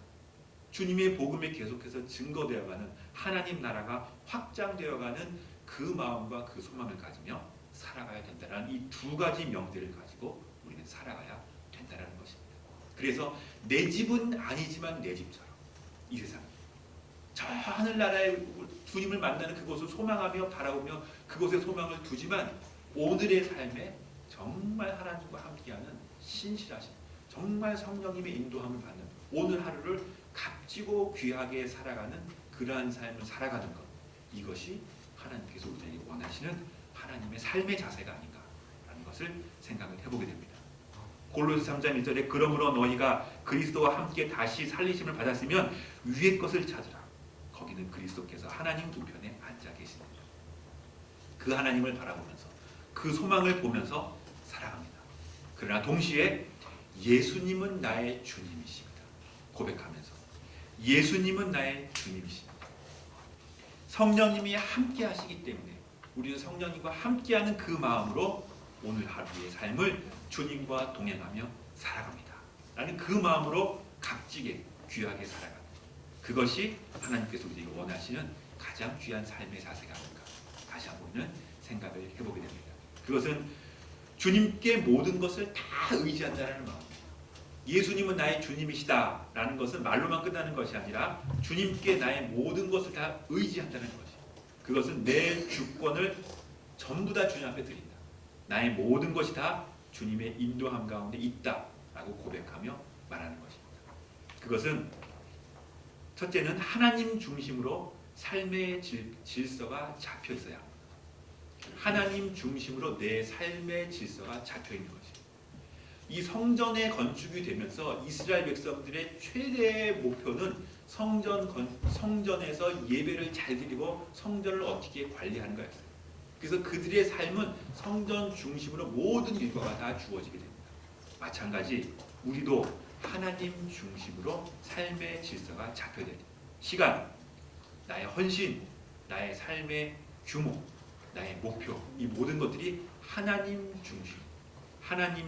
A: 주님의 복음에 계속해서 증거되어가는 하나님 나라가 확장되어가는 그 마음과 그 소망을 가지며 살아가야 된다는 이 두 가지 명제를 가지고 우리는 살아가야 된다는 것입니다. 그래서 내 집은 아니지만 내 집처럼 이 세상, 저 하늘나라의 주님을 만나는 그곳을 소망하며 바라보며 그곳에 소망을 두지만 오늘의 삶에 정말 하나님과 함께하는 신실하신, 정말 성령님의 인도함을 받는 오늘 하루를 값지고 귀하게 살아가는 그러한 삶을 살아가는 것, 이것이 하나님께서 우리에게 원하시는 하나님의 삶의 자세가 아닌가라는 것을 생각을 해보게 됩니다. 골로새 3장 1절에 그러므로 너희가 그리스도와 함께 다시 살리심을 받았으면 위의 것을 찾으라. 거기는 그리스도께서 하나님 우편에 앉아 계십니다. 그 하나님을 바라보면서 그 소망을 보면서 살아갑니다. 그러나 동시에 예수님은 나의 주님이십니다. 고백하면서 예수님은 나의 주님이십니다. 성령님이 함께 하시기 때문에 우리는 성령님과 함께하는 그 마음으로 오늘 하루의 삶을 주님과 동행하며 살아갑니다. 라는 그 마음으로 값지게 귀하게 살아갑니다. 그것이 하나님께서 우리에게 원하시는 가장 귀한 삶의 자세가 아닌가 다시 한번 생각을 해보게 됩니다. 그것은 주님께 모든 것을 다 의지한다는 마음. 예수님은 나의 주님이시다 라는 것은 말로만 끝나는 것이 아니라 주님께 나의 모든 것을 다 의지한다는 것이, 그것은 내 주권을 전부 다 주님 앞에 드린다. 나의 모든 것이 다 주님의 인도함 가운데 있다 라고 고백하며 말하는 것입니다. 그것은 첫째는 하나님 중심으로 삶의 질서가 잡혀 있어야 합니다. 하나님 중심으로 내 삶의 질서가 잡혀 있는 것입니다. 이 성전의 건축이 되면서 이스라엘 백성들의 최대의 목표는 성전에서 예배를 잘 드리고 성전을 어떻게 관리하는 거였어요. 그래서 그들의 삶은 성전 중심으로 모든 일과가 다 주어지게 됩니다. 마찬가지 우리도 하나님 중심으로 삶의 질서가 잡혀야 됩니다. 시간, 나의 헌신, 나의 삶의 규모, 나의 목표, 이 모든 것들이 하나님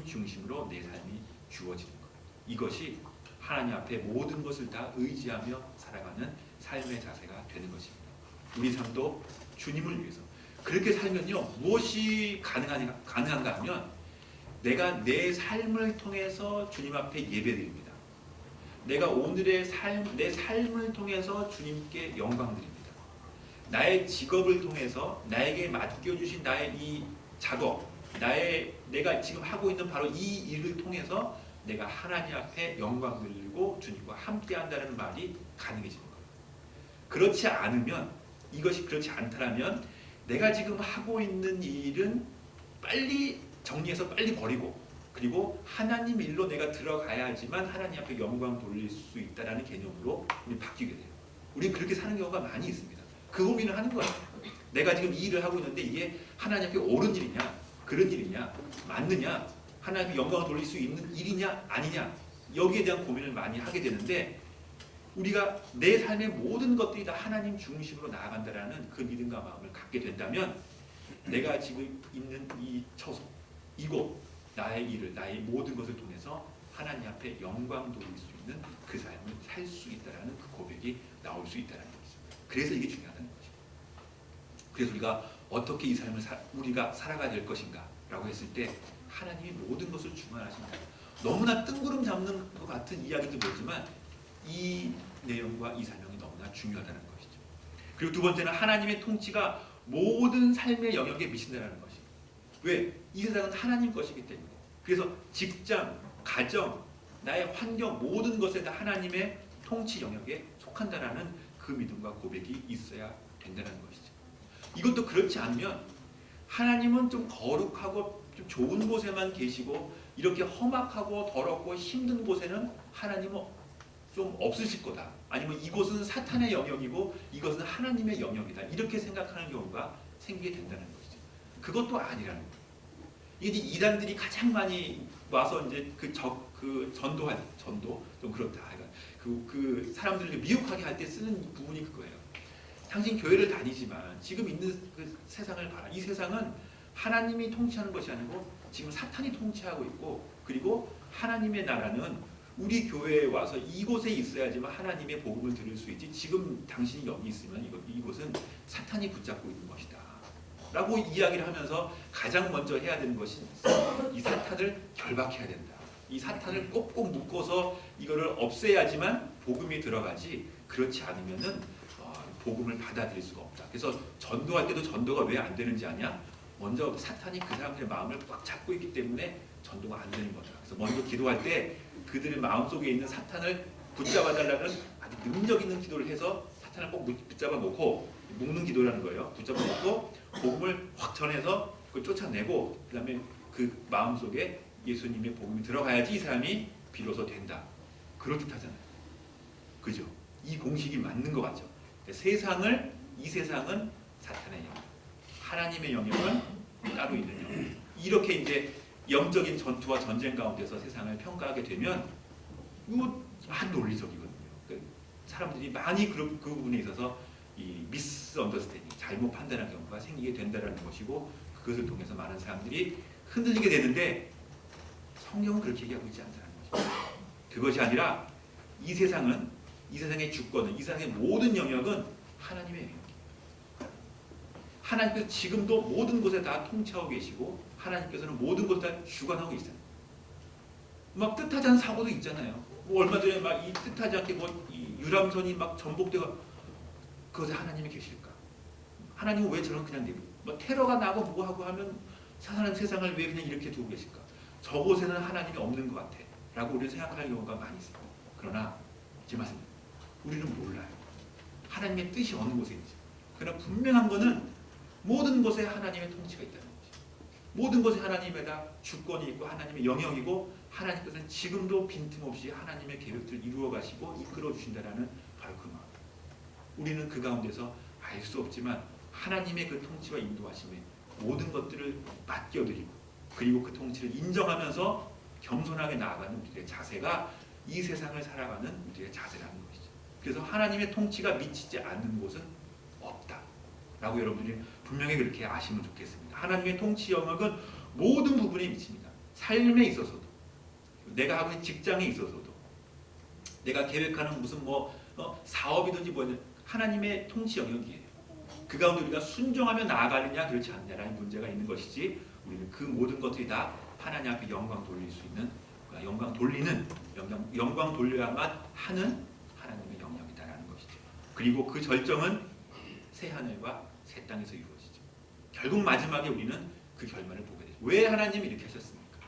A: 중심으로 내 삶이 주어지는 것. 이것이 하나님 앞에 모든 것을 다 의지하며 살아가는 삶의 자세가 되는 것입니다. 우리 삶도 주님을 위해서 그렇게 살면요, 무엇이 가능한가 하면 내가 내 삶을 통해서 주님 앞에 예배드립니다. 내가 오늘의 내 삶을 통해서 주님께 영광 드립니다. 나의 직업을 통해서 나에게 맡겨주신 나의 이 작업, 내가 지금 하고 있는 바로 이 일을 통해서 내가 하나님 앞에 영광 돌리고 주님과 함께 한다는 말이 가능해지는 거예요. 그렇지 않으면, 이것이 그렇지 않다면 내가 지금 하고 있는 일은 빨리 정리해서 빨리 버리고, 그리고 하나님 일로 내가 들어가야지만 하나님 앞에 영광 돌릴 수 있다는 개념으로 우리 바뀌게 돼요. 우리는 그렇게 사는 경우가 많이 있습니다. 그 고민을 하는 거예요. 내가 지금 이 일을 하고 있는데 이게 하나님 앞에 옳은 일이냐, 그런 일이냐, 맞느냐, 하나님께 영광을 돌릴 수 있는 일이냐 아니냐, 여기에 대한 고민을 많이 하게 되는데, 우리가 내 삶의 모든 것들이 다 하나님 중심으로 나아간다라는 그 믿음과 마음을 갖게 된다면 내가 지금 있는 이 처소, 이곳, 나의 일을, 나의 모든 것을 통해서 하나님 앞에 영광 돌릴 수 있는 그 삶을 살 수 있다라는 그 고백이 나올 수 있다는 것입니다. 그래서 이게 중요하다는 거죠. 그래서 우리가 어떻게 이 삶을 우리가 살아가야 될 것인가 라고 했을 때 하나님이 모든 것을 주관하신다. 너무나 뜬구름 잡는 것 같은 이야기도 보지만 이 내용과 이 설명이 너무나 중요하다는 것이죠. 그리고 두 번째는 하나님의 통치가 모든 삶의 영역에 미친다는 것이. 왜? 이 세상은 하나님 것이기 때문에. 그래서 직장, 가정, 나의 환경, 모든 것에 다 하나님의 통치 영역에 속한다라는 그 믿음과 고백이 있어야 된다는 것이죠. 이것도 그렇지 않으면 하나님은 좀 거룩하고 좀 좋은 곳에만 계시고 이렇게 험악하고 더럽고 힘든 곳에는 하나님은 좀 없으실 거다. 아니면 이곳은 사탄의 영역이고 이것은 하나님의 영역이다. 이렇게 생각하는 경우가 생기게 된다는 것이죠. 그것도 아니라는 거예요. 이게 이단들이 가장 많이 와서 이제 전도 좀 그렇다. 그 사람들을 미혹하게 할 때 쓰는 부분이 그거예요. 당신 교회를 다니지만 지금 있는 그 세상을 봐라. 이 세상은 하나님이 통치하는 것이 아니고 지금 사탄이 통치하고 있고, 그리고 하나님의 나라는 우리 교회에 와서 이곳에 있어야지만 하나님의 복음을 들을 수 있지, 지금 당신이 여기 있으면 이곳은 사탄이 붙잡고 있는 것이다 라고 이야기를 하면서 가장 먼저 해야 되는 것이 이 사탄을 결박해야 된다. 이 사탄을 꼭꼭 묶어서 이거를 없애야지만 복음이 들어가지, 그렇지 않으면은 복음을 받아들일 수가 없다. 그래서 전도할 때도 전도가 왜 안 되는지 아냐? 먼저 사탄이 그 사람들의 마음을 꽉 잡고 있기 때문에 전도가 안 되는 거다. 그래서 먼저 기도할 때 그들의 마음속에 있는 사탄을 붙잡아달라는 아주 능력 있는 기도를 해서 사탄을 꼭 붙잡아 놓고, 묶는 기도라는 거예요. 붙잡아 놓고 복음을 확 전해서 그걸 쫓아내고, 그 다음에 그 마음속에 예수님의 복음이 들어가야지 이 사람이 비로소 된다. 그렇듯 하잖아요. 그죠? 이 공식이 맞는 것 같죠? 이 세상은 사탄의 영역, 하나님의 영역은 따로 있는 영역. 이렇게 이제 영적인 전투와 전쟁 가운데서 세상을 평가하게 되면 이거 한 논리적이거든요. 사람들이 많이 그 부분에 있어서 이 미스 언더스탠딩, 잘못 판단하는 경우가 생기게 된다는 것이고, 그것을 통해서 많은 사람들이 흔들리게 되는데 성경은 그렇게 얘기하고 있지 않다는 거죠. 그것이 아니라 이 세상의 주권은, 이 세상의 모든 영역은 하나님의 영역이에요. 하나님께서 지금도 모든 곳에 다 통치하고 계시고, 하나님께서는 모든 곳에 다 주관하고 있어요. 막 뜻하지 않은 사고도 있잖아요. 뭐 얼마 전에 막 이 뜻하지 않게 이 유람선이 막 전복되고, 그것에 하나님이 계실까? 하나님은 왜 저런 그냥 내버려? 뭐 테러가 나고 뭐고 하고 하면 사는 세상을 왜 그냥 이렇게 두고 계실까? 저곳에는 하나님이 없는 것 같아 라고 우리는 생각할 경우가 많이 있어요. 그러나 제 말씀입니다. 우리는 몰라요. 하나님의 뜻이 어느 곳에 있는지. 그러나 분명한 것은 모든 곳에 하나님의 통치가 있다는 거죠. 모든 곳에 하나님의 다 주권이 있고 하나님의 영역이고, 하나님께서는 지금도 빈틈없이 하나님의 계획들을 이루어 가시고 이끌어 주신다는 바로 그 마음. 우리는 그 가운데서 알 수 없지만 하나님의 그 통치와 인도하심에 모든 것들을 맡겨드리고, 그리고 그 통치를 인정하면서 겸손하게 나아가는 우리의 자세가 이 세상을 살아가는 우리의 자세라는 것이죠. 그래서 하나님의 통치가 미치지 않는 곳은 없다 라고 여러분들이 분명히 그렇게 아시면 좋겠습니다. 하나님의 통치 영역은 모든 부분에 미칩니다. 삶에 있어서도, 내가 하고 있는 직장에 있어서도, 내가 계획하는 무슨 사업이든지 뭐든 하나님의 통치 영역이에요. 그 가운데 우리가 순종하며 나아가느냐 그렇지 않느냐라는 문제가 있는 것이지, 우리는 그 모든 것들이 다 하나님 앞에 영광 돌릴 수 있는, 영광 돌려야만 하는 하나님의 영역이다라는 것이죠. 그리고 그 절정은 새 하늘과 새 땅에서 이루어지죠. 결국 마지막에 우리는 그 결말을 보게 되죠. 왜 하나님이 이렇게 하셨습니까?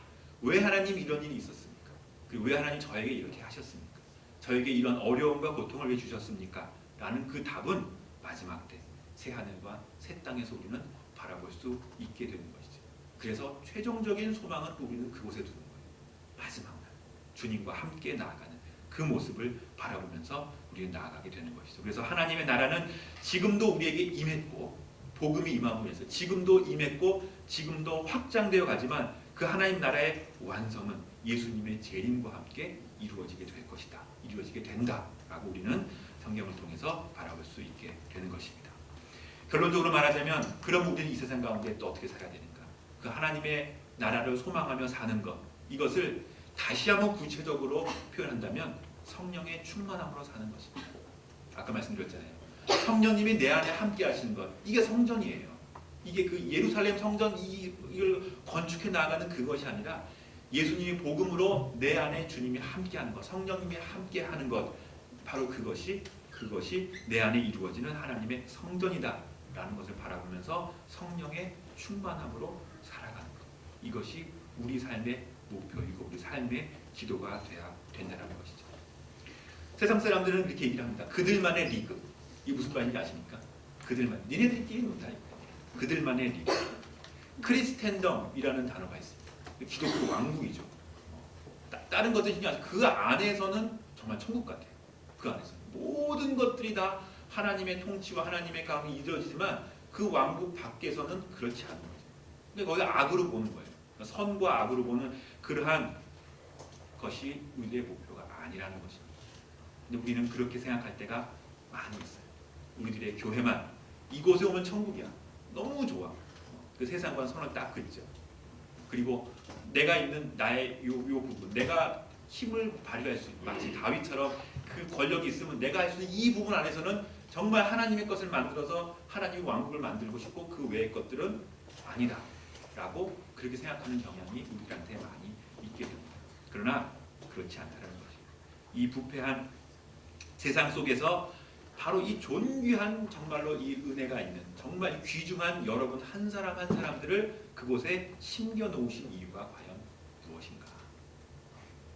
A: 왜 하나님 이런 일이 있었습니까? 그리고 왜 하나님 저에게 이렇게 하셨습니까? 저에게 이런 어려움과 고통을 왜 주셨습니까? 라는 그 답은 마지막 때 새 하늘과 새 땅에서 우리는 바라볼 수 있게 되는 것이죠. 그래서 최종적인 소망은 우리는 그곳에 두는 거예요. 마지막 날 주님과 함께 나아가는 그 모습을 바라보면서 우리는 나아가게 되는 것이죠. 그래서 하나님의 나라는 지금도 우리에게 임했고, 복음이 임함으로 해서 지금도 임했고 지금도 확장되어 가지만, 그 하나님 나라의 완성은 예수님의 재림과 함께 이루어지게 될 것이다, 이루어지게 된다라고 우리는 성경을 통해서 바라볼 수 있게 되는 것입니다. 결론적으로 말하자면, 그럼 우리는 이 세상 가운데 또 어떻게 살아야 되는가? 그 하나님의 나라를 소망하며 사는 것, 이것을 다시 한번 구체적으로 표현한다면 성령의 충만함으로 사는 것입니다. 아까 말씀드렸잖아요. 성령님이 내 안에 함께 하시는 것, 이게 성전이에요. 이게 그 예루살렘 성전 이걸 건축해 나가는 그것이 아니라, 예수님이 복음으로 내 안에 주님이 함께하는 것, 성령님이 함께하는 것, 바로 그것이 내 안에 이루어지는 하나님의 성전이다 라는 것을 바라보면서 성령의 충만함으로 살아가는 것, 이것이 우리 삶의 목표이고 우리 삶의 기도가 돼야 된다는 것이죠. 세상 사람들은 이렇게 얘기를 합니다. 그들만의 리그. 이게 무슨 말인지 아십니까? 그들만, 니네들끼리 논다니까. 그들만의 리그. 크리스텐덤이라는 단어가 있습니다. 기독교 왕국이죠. 다른 것들 신경 안 써요. 그 안에서는 정말 천국 같아요. 그 안에서 모든 것들이 다 하나님의 통치와 하나님의 가운데 이루어지지만, 그 왕국 밖에서는 그렇지 않은 거죠. 근데 거기 악으로 보는 거예요. 선과 악으로 보는 그러한 것이 우리의 목표가 아니라는 것입니다. 근데 우리는 그렇게 생각할 때가 많이 있어요. 우리들의 교회만 이곳에 오면 천국이야, 너무 좋아, 그 세상과는 선을 딱 긋죠. 그리고 내가 있는 나의 요 부분, 내가 힘을 발휘할 수 있는, 마치 다윗처럼 그 권력이 있으면 내가 할 수 있는 이 부분 안에서는 정말 하나님의 것을 만들어서 하나님의 왕국을 만들고 싶고, 그 외의 것들은 아니다 라고 그렇게 생각하는 경향이 우리한테 많이 있게 됩니다. 그러나 그렇지 않다는 것입니다. 이 부패한 세상 속에서 바로 이 존귀한, 정말로 이 은혜가 있는, 정말 귀중한 여러분 한 사람 한 사람들을 그곳에 심겨 놓으신 이유가 과연 무엇인가?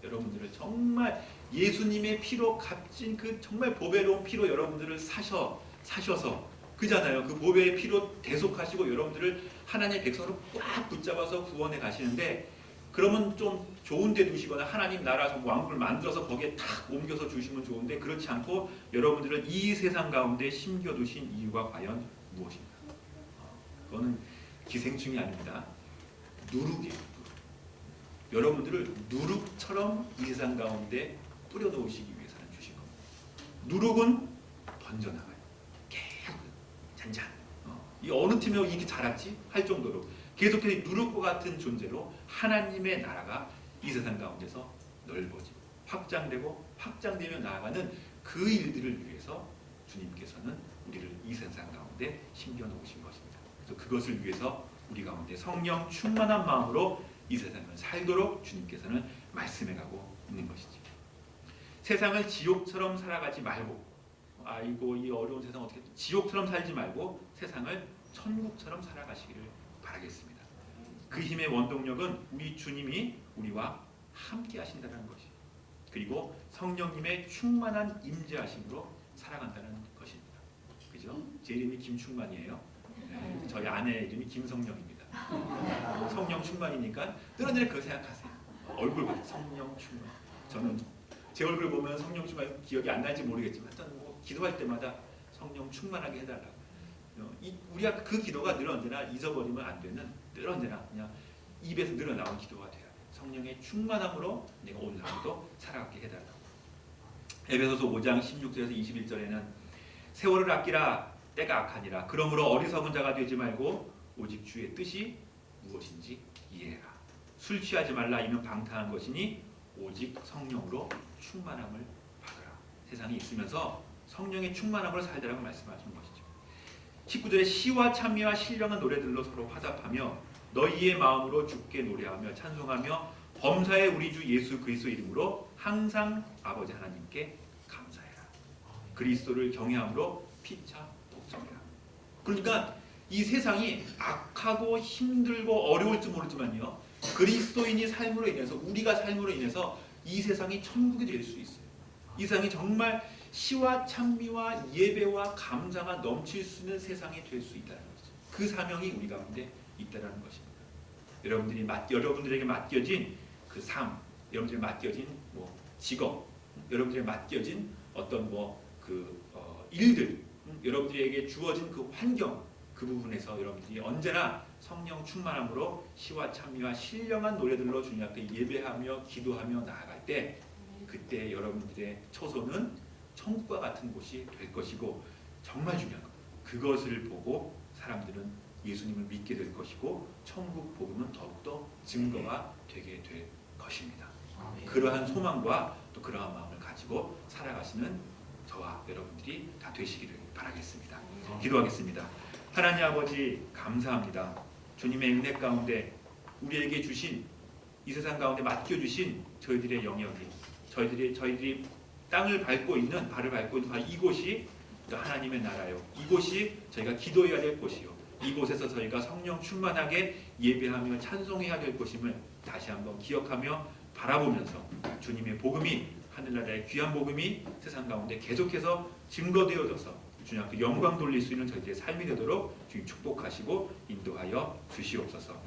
A: 여러분들을 정말 예수님의 피로 값진 그 정말 보배로운 피로 여러분들을 사셔서, 그잖아요. 그 보배의 피로 대속하시고 여러분들을 하나님의 백성으로 꽉 붙잡아서 구원해 가시는데, 그러면 좀 좋은 데 두시거나 하나님 나라 왕국을 만들어서 거기에 탁 옮겨서 주시면 좋은데 그렇지 않고 여러분들을 이 세상 가운데 심겨두신 이유가 과연 무엇인가? 그거는 기생충이 아닙니다. 누룩이에요. 누룩. 여러분들을 누룩처럼 이 세상 가운데 뿌려놓으시기 위해서는 주신 겁니다. 누룩은 번져나가요. 계속 잔잔. 이 어느 팀에 이렇게 자랐지? 할 정도로 계속해서 누룩과 같은 존재로 하나님의 나라가 이 세상 가운데서 넓어지고 확장되고 확장되며 나아가는 그 일들을 위해서 주님께서는 우리를 이 세상 가운데 심겨놓으신 것입니다. 그래서 그것을 위해서 우리 가운데 성령 충만한 마음으로 이 세상을 살도록 주님께서는 말씀해가고 있는 것이죠. 세상을 지옥처럼 살아가지 말고, 아이고 이 어려운 세상 어떻게 지옥처럼 살지 말고 세상을 천국처럼 살아가시기를 바라겠습니다. 그 힘의 원동력은 우리 주님이 우리와 함께 하신다는 것이, 그리고 성령님의 충만한 임재하심으로 살아간다는 것입니다. 그죠? 제 이름이 김충만이에요. 네, 저희 아내 이름이 김성령입니다. 성령 충만이니까 늘어늘 그 생각하세요. 얼굴 봐, 성령 충만. 저는 제 얼굴 보면 성령 충만 기억이 안 날지 모르겠지만 일단 뭐 기도할 때마다 성령 충만하게 해달라고. 우리가 그 기도가 늘 언제나 잊어버리면 안 되는, 늘 언제나 그냥 입에서 늘어나온 기도가 돼요. 성령의 충만함으로 내가 오늘 하루도 살아가게 해달라고. 에베소서 5장 16절에서 21절에는 세월을 아끼라 때가 악하니라. 그러므로 어리석은 자가 되지 말고 오직 주의 뜻이 무엇인지 이해해라. 술 취하지 말라. 이는 방탕한 것이니 오직 성령으로 충만함을 받으라. 세상에 있으면서 성령의 충만함으로 살자라고 말씀하시는 것이죠. 19절에 시와 찬미와 신령한 노래들로 서로 화답하며 너희의 마음으로 주께 노래하며 찬송하며 범사의 우리 주 예수 그리스도 이름으로 항상 아버지 하나님께 감사해라. 그리스도를 경외함으로 피차 복종해라. 그러니까 이 세상이 악하고 힘들고 어려울지 모르지만요, 그리스도인이 삶으로 인해서, 우리가 삶으로 인해서 이 세상이 천국이 될 수 있어요. 이 세상이 정말 시와 찬미와 예배와 감사가 넘칠 수 있는 세상이 될 수 있다는 거죠. 그 사명이 우리 가운데 있다는 것입니다. 여러분들에게 맡겨진 그 삶, 여러분들에게 맡겨진 뭐 직업, 여러분들에게 맡겨진 어떤 일들, 여러분들에게 주어진 그 환경, 그 부분에서 여러분들이 언제나 성령 충만함으로 시와 찬미와 신령한 노래들로 주님 앞에 예배하며 기도하며 나아갈 때, 그때 여러분들의 처소는 천국과 같은 곳이 될 것이고, 정말 중요한 것, 그것을 보고 사람들은 예수님을 믿게 될 것이고 천국 복음은 더욱더 증거가 되게 될 것입니다. 그러한 소망과 또 그러한 마음을 가지고 살아가시는 저와 여러분들이 다 되시기를 바라겠습니다. 기도하겠습니다. 하나님 아버지 감사합니다. 주님의 은혜 가운데 우리에게 주신, 이 세상 가운데 맡겨주신 저희들의 영역이, 저희들이 땅을 밟고 있는, 발을 밟고 있는 이곳이 하나님의 나라요. 이곳이 저희가 기도해야 될 곳이요. 이곳에서 저희가 성령 충만하게 예배하며 찬송해야 될 것임을 다시 한번 기억하며 바라보면서 주님의 복음이, 하늘나라의 귀한 복음이 세상 가운데 계속해서 증거되어져서 주님 앞에 영광 돌릴 수 있는 저희들의 삶이 되도록 주님 축복하시고 인도하여 주시옵소서.